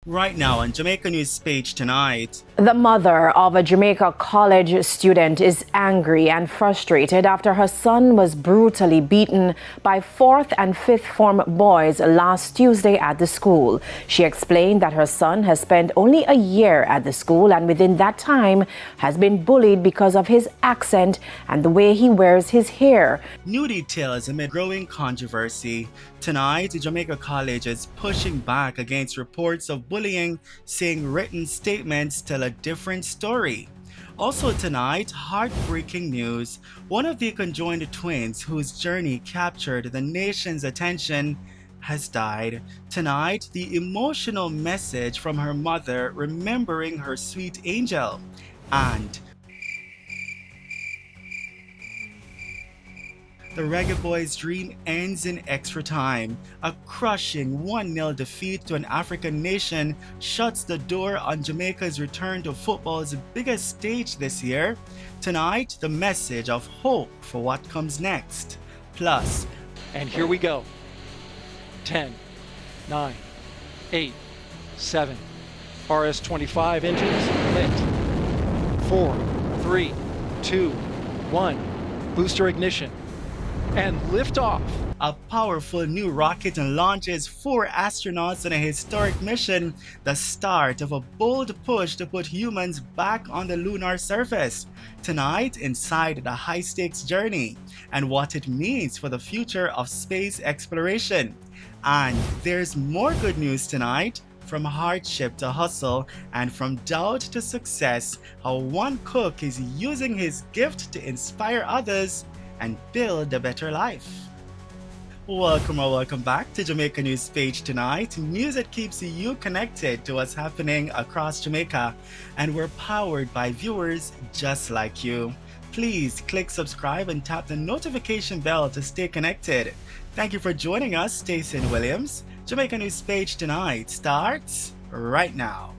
Right now on Jamaica News Page tonight. The mother of a Jamaica College student is angry and frustrated after her son was brutally beaten by 4th and 5th form boys last Tuesday at the school. She explained that her son has spent only a year at the school and within that time has been bullied because of his accent and the way he wears his hair. New details amid growing controversy. Tonight, Jamaica College is pushing back against reports of bullying, saying written statements tell a different story. Also tonight, heartbreaking news. One of the conjoined twins whose journey captured the nation's attention has died. Tonight, the emotional message from her mother remembering her sweet angel. And the Reggae Boyz' dream ends in extra time. A crushing 1-0 defeat to an African nation shuts the door on Jamaica's return to football's biggest stage this year. Tonight, the message of hope for what comes next. Plus, and here we go. 10, 9, 8, 7. RS-25 engines lit. 4, 3, 2, 1. Booster ignition. And liftoff. A powerful new rocket launches 4 astronauts on a historic mission, the start of a bold push to put humans back on the lunar surface. Tonight, inside the high-stakes journey and what it means for the future of space exploration. And there's more good news tonight. From hardship to hustle and from doubt to success, how one cook is using his gift to inspire others and build a better life. Welcome or welcome back to Jamaica News Page tonight. News that keeps you connected to what's happening across Jamaica, and we're powered by viewers just like you. Please click subscribe and tap the notification bell to stay connected. Thank you for joining us, Stacey Williams. Jamaica News Page tonight starts right now.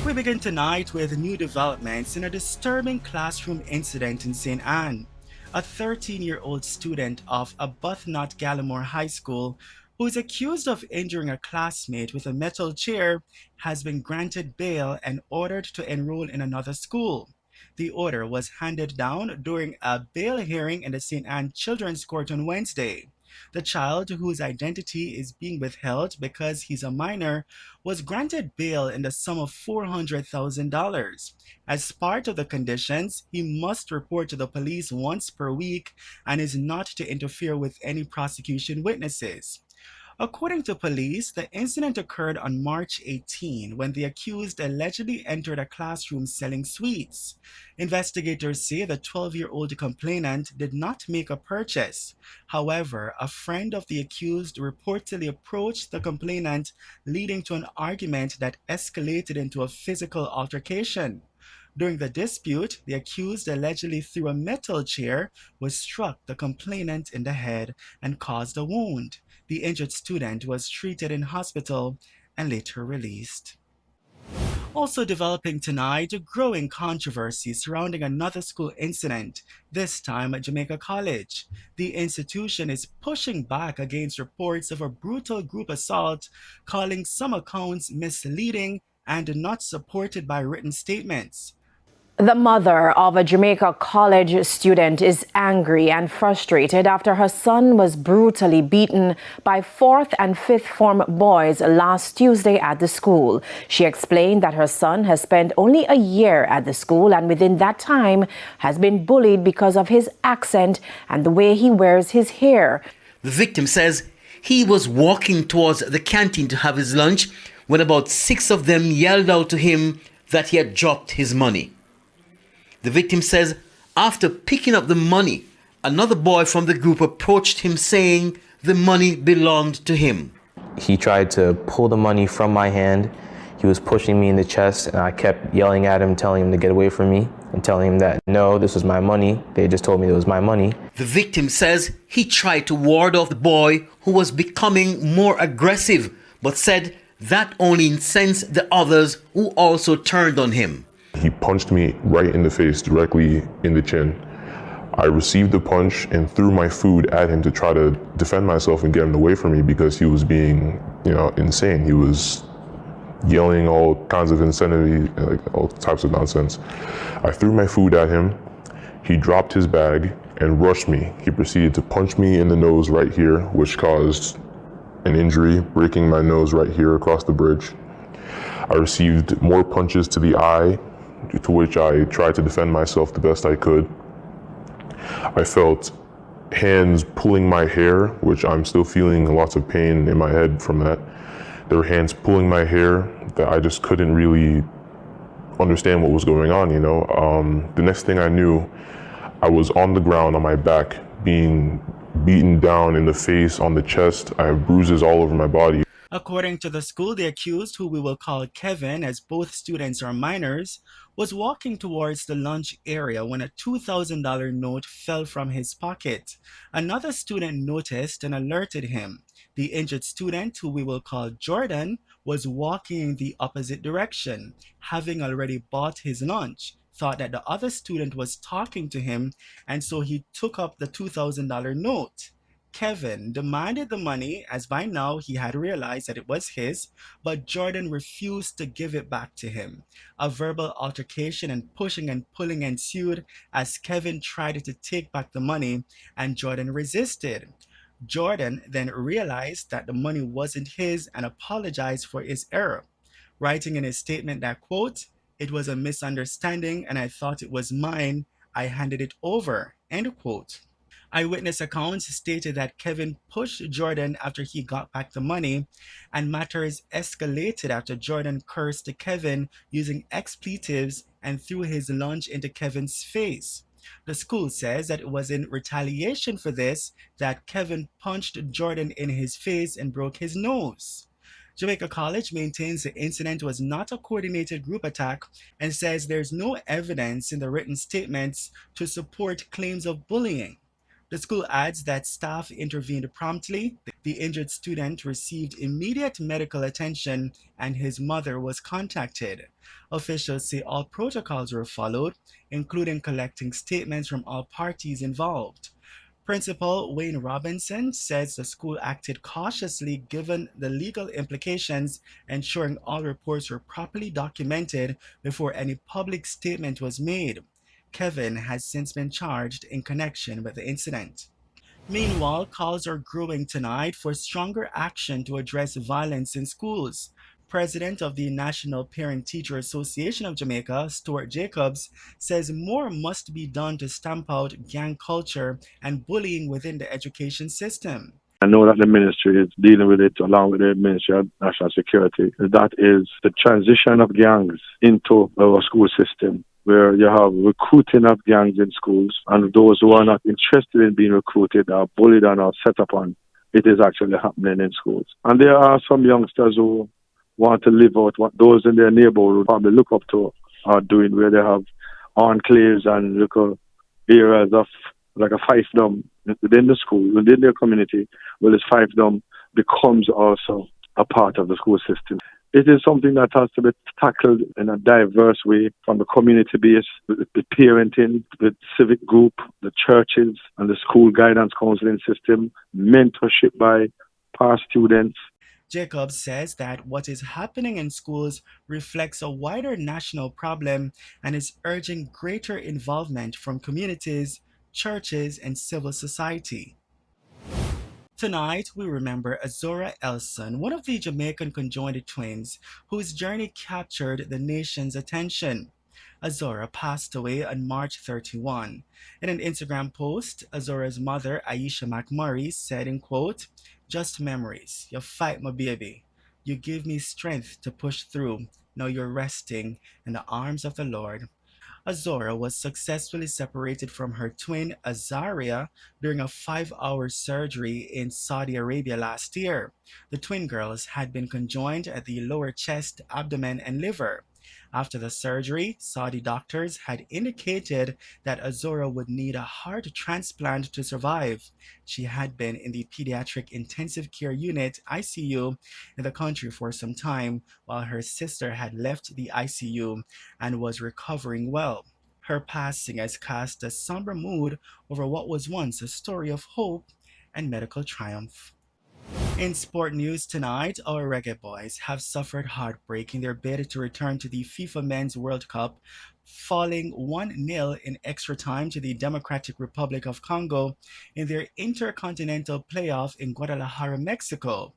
We begin tonight with new developments in a disturbing classroom incident in St. Ann. A 13-year-old student of Arbuthnot Gallimore High School who is accused of injuring a classmate with a metal chair has been granted bail and ordered to enroll in another school. The order was handed down during a bail hearing in the St. Ann Children's Court on Wednesday. The child, whose identity is being withheld because he's a minor, was granted bail in the sum of $400,000. As part of the conditions, he must report to the police once per week and is not to interfere with any prosecution witnesses. According to police, the incident occurred on March 18 when the accused allegedly entered a classroom selling sweets. Investigators say the 12-year-old complainant did not make a purchase. However, a friend of the accused reportedly approached the complainant, leading to an argument that escalated into a physical altercation. During the dispute, the accused allegedly threw a metal chair, which struck the complainant in the head and caused a wound. The injured student was treated in hospital and later released. Also developing tonight, a growing controversy surrounding another school incident, this time at Jamaica College. The institution is pushing back against reports of a brutal group assault, calling some accounts misleading and not supported by written statements. The mother of a Jamaica College student is angry and frustrated after her son was brutally beaten by 4th and 5th form boys last Tuesday at the school. She explained that her son has spent only a year at the school and within that time has been bullied because of his accent and the way he wears his hair. The victim says he was walking towards the canteen to have his lunch when about 6 of them yelled out to him that he had dropped his money. The victim says after picking up the money, another boy from the group approached him saying the money belonged to him. He tried to pull the money from my hand. He was pushing me in the chest and I kept yelling at him, telling him to get away from me and telling him that no, this was my money. They just told me it was my money. The victim says he tried to ward off the boy who was becoming more aggressive, but said that only incensed the others who also turned on him. He punched me right in the face, directly in the chin. I received the punch and threw my food at him to try to defend myself and get him away from me because he was being, insane. He was yelling all kinds of insanity, like all types of nonsense. I threw my food at him. He dropped his bag and rushed me. He proceeded to punch me in the nose right here, which caused an injury, breaking my nose right here across the bridge. I received more punches to the eye, to which I tried to defend myself the best I could. I felt hands pulling my hair, which I'm still feeling lots of pain in my head from that. There were hands pulling my hair that I just couldn't really understand what was going on, The next thing I knew, I was on the ground on my back, being beaten down in the face, on the chest. I have bruises all over my body. According to the school, the accused, who we will call Kevin, as both students are minors, was walking towards the lunch area when a $2,000 note fell from his pocket. Another student noticed and alerted him. The injured student, who we will call Jordan, was walking in the opposite direction, having already bought his lunch, thought that the other student was talking to him, and so he took up the $2,000 note. Kevin demanded the money, as by now he had realized that it was his, but Jordan refused to give it back to him. A verbal altercation and pushing and pulling ensued as Kevin tried to take back the money and Jordan resisted. Jordan then realized that the money wasn't his and apologized for his error, writing in his statement that, quote, "It was a misunderstanding and I thought it was mine. I handed it over," end quote. Eyewitness accounts stated that Kevin pushed Jordan after he got back the money, and matters escalated after Jordan cursed Kevin using expletives and threw his lunch into Kevin's face. The school says that it was in retaliation for this that Kevin punched Jordan in his face and broke his nose. Jamaica College maintains the incident was not a coordinated group attack and says there's no evidence in the written statements to support claims of bullying. The school adds that staff intervened promptly, the injured student received immediate medical attention, and his mother was contacted. Officials say all protocols were followed, including collecting statements from all parties involved. Principal Wayne Robinson says the school acted cautiously given the legal implications, ensuring all reports were properly documented before any public statement was made. Kevin has since been charged in connection with the incident. Meanwhile, calls are growing tonight for stronger action to address violence in schools. President of the National Parent Teacher Association of Jamaica, Stuart Jacobs, says more must be done to stamp out gang culture and bullying within the education system. I know that the ministry is dealing with it along with the Ministry of National Security. That is the transition of gangs into our school system, where you have recruiting of gangs in schools, and those who are not interested in being recruited are bullied and are set upon. It is actually happening in schools. And there are some youngsters who want to live out what those in their neighborhood probably look up to are doing, where they have enclaves and little areas of like a fiefdom within the school, within their community, where this fiefdom becomes also a part of the school system. It is something that has to be tackled in a diverse way, from the community base, with the parenting, the civic group, the churches, and the school guidance counseling system, mentorship by past students. Jacobs says that what is happening in schools reflects a wider national problem and is urging greater involvement from communities, churches, and civil society. Tonight, we remember Azora Ellson, one of the Jamaican conjoined twins whose journey captured the nation's attention. Azora passed away on March 31. In an Instagram post, Azora's mother, Aisha McMurray, said, in quote, "Just memories. You fight my baby. You give me strength to push through. Now you're resting in the arms of the Lord." Azora was successfully separated from her twin Azaria during a 5-hour surgery in Saudi Arabia last year. The twin girls had been conjoined at the lower chest, abdomen, and liver. After the surgery, Saudi doctors had indicated that Azora would need a heart transplant to survive. She had been in the pediatric intensive care unit ICU in the country for some time, while her sister had left the ICU and was recovering well. Her passing has cast a somber mood over what was once a story of hope and medical triumph. In sport news tonight, our Reggae Boyz have suffered heartbreak in their bid to return to the FIFA Men's World Cup, falling 1-0 in extra time to the Democratic Republic of Congo in their intercontinental playoff in Guadalajara, Mexico.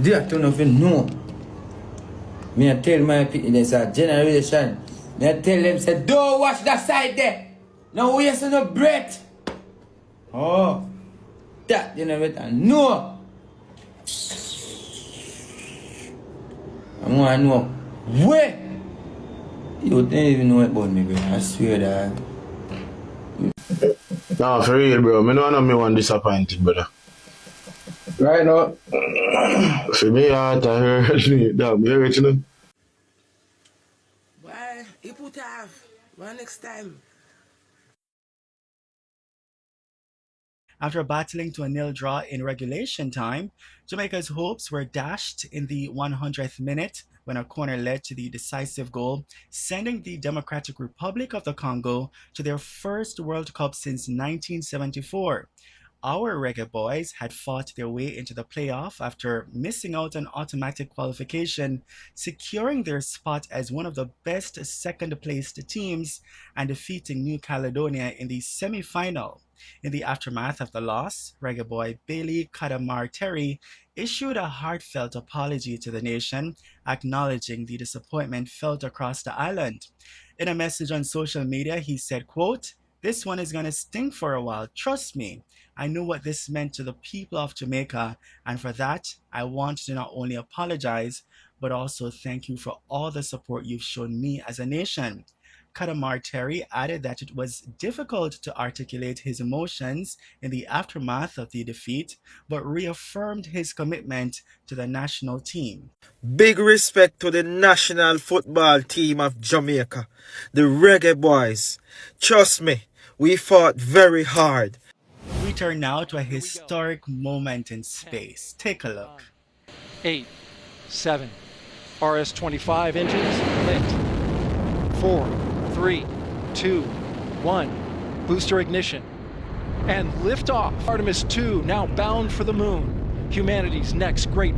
Do you don't even know? Me I tell my people there's a generation. Me I tell them say don't watch that side there. No waste no breath. Oh, that generation no. I want to know where. You don't even know about me, bro. I swear that. No, for real, bro. Me don't know me one disappointed, brother. Right now. For me, I heard me. Damn, you hear it, you know? Why? You put off. One next time. After battling to a nil draw in regulation time, Jamaica's hopes were dashed in the 100th minute when a corner led to the decisive goal, sending the Democratic Republic of the Congo to their first World Cup since 1974. Our Reggae Boyz had fought their way into the playoff after missing out on automatic qualification, securing their spot as one of the best second-placed teams and defeating New Caledonia in the semi-final. In the aftermath of the loss, Reggae Boy Bailey Kadamar Terry issued a heartfelt apology to the nation, acknowledging the disappointment felt across the island. In a message on social media, he said, quote, "This one is gonna sting for a while, trust me. I know what this meant to the people of Jamaica, and for that, I want to not only apologize, but also thank you for all the support you've shown me as a nation." Kadamar Terry added that it was difficult to articulate his emotions in the aftermath of the defeat, but reaffirmed his commitment to the national team. Big respect to the national football team of Jamaica, the Reggae Boyz. Trust me, we fought very hard. We turn now to a historic moment in space. Take a look. 8, 7, RS-25 engines lit. 4, 3, 2, 1. Booster ignition. And liftoff. Artemis II now bound for the moon. Humanity's next great...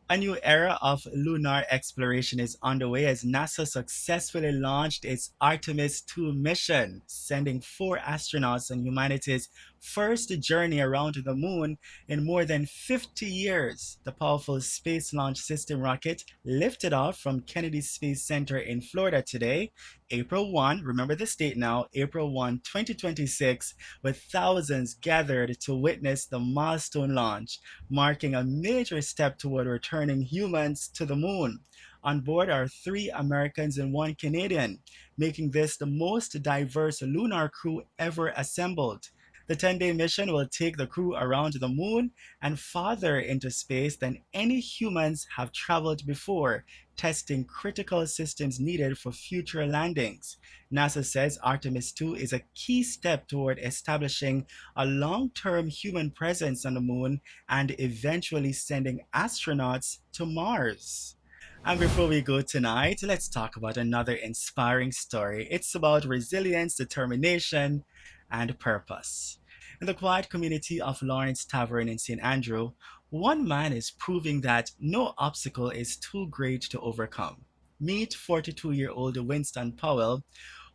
A new era of lunar exploration is underway as NASA successfully launched its Artemis II mission, sending 4 astronauts on humanity's first journey around the moon in more than 50 years. The powerful Space Launch System rocket lifted off from Kennedy Space Center in Florida today, April 1, remember this date now, April 1, 2026, with thousands gathered to witness the milestone launch, marking a major step toward returning humans to the moon. On board are 3 Americans and 1 Canadian, making this the most diverse lunar crew ever assembled. The 10-day mission will take the crew around the moon and farther into space than any humans have traveled before, testing critical systems needed for future landings. NASA says Artemis II is a key step toward establishing a long-term human presence on the moon and eventually sending astronauts to Mars. And before we go tonight, let's talk about another inspiring story. It's about resilience, determination, and purpose. In the quiet community of Lawrence Tavern in St. Andrew, one man is proving that no obstacle is too great to overcome. Meet 42-year-old Winston Powell,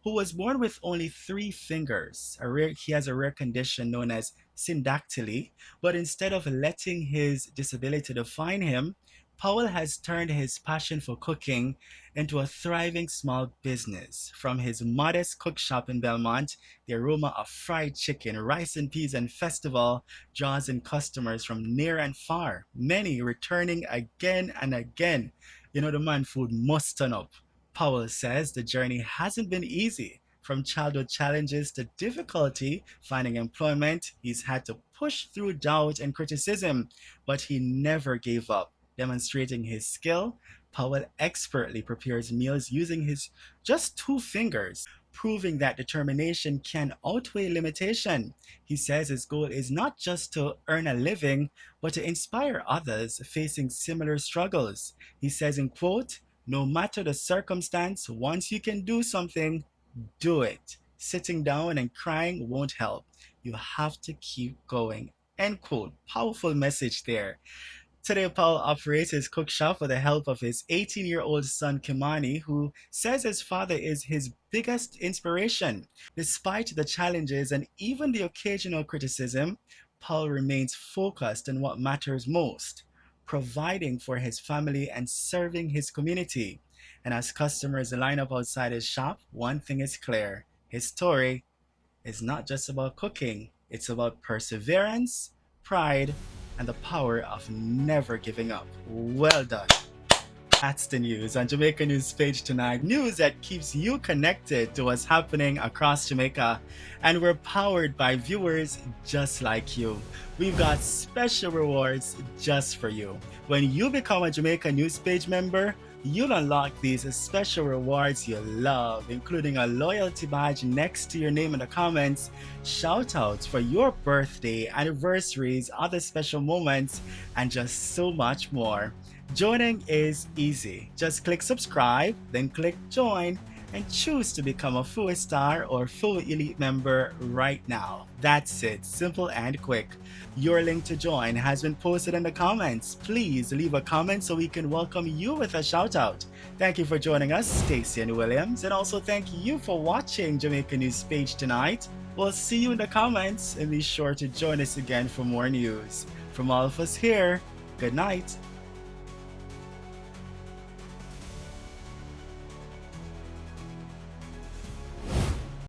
who was born with only 3 fingers. He has a rare condition known as syndactyly, but instead of letting his disability define him, Powell has turned his passion for cooking into a thriving small business. From his modest cook shop in Belmont, the aroma of fried chicken, rice and peas, and festival draws in customers from near and far, many returning again and again. You know, the man food must turn up. Powell says the journey hasn't been easy. From childhood challenges to difficulty finding employment, he's had to push through doubt and criticism, but he never gave up. Demonstrating his skill, Powell expertly prepares meals using his just 2 fingers, proving that determination can outweigh limitation. He says his goal is not just to earn a living, but to inspire others facing similar struggles. He says in quote, "No matter the circumstance, once you can do something, do it. Sitting down and crying won't help. You have to keep going." End quote. Powerful message there. Today, Paul operates his cook shop with the help of his 18-year-old son, Kimani, who says his father is his biggest inspiration. Despite the challenges and even the occasional criticism, Paul remains focused on what matters most, providing for his family and serving his community. And as customers line up outside his shop, one thing is clear. His story is not just about cooking, it's about perseverance, pride, and the power of never giving up. Well done. That's the news on Jamaica News Page tonight. News that keeps you connected to what's happening across Jamaica. And we're powered by viewers just like you. We've got special rewards just for you. When you become a Jamaica News Page member, you'll unlock these special rewards you love, including a loyalty badge next to your name in the comments, shout-outs for your birthday, anniversaries, other special moments, and just so much more. Joining is easy. Just click subscribe, then click join, and choose to become a full star or full elite member right now. That's it, simple and quick. Your link to join has been posted in the comments. Please leave a comment so we can welcome you with a shout out. Thank you for joining us, Stacey and Williams, and also thank you for watching Jamaica News Page tonight. We'll see you in the comments, and be sure to join us again for more news. From all of us here, good night.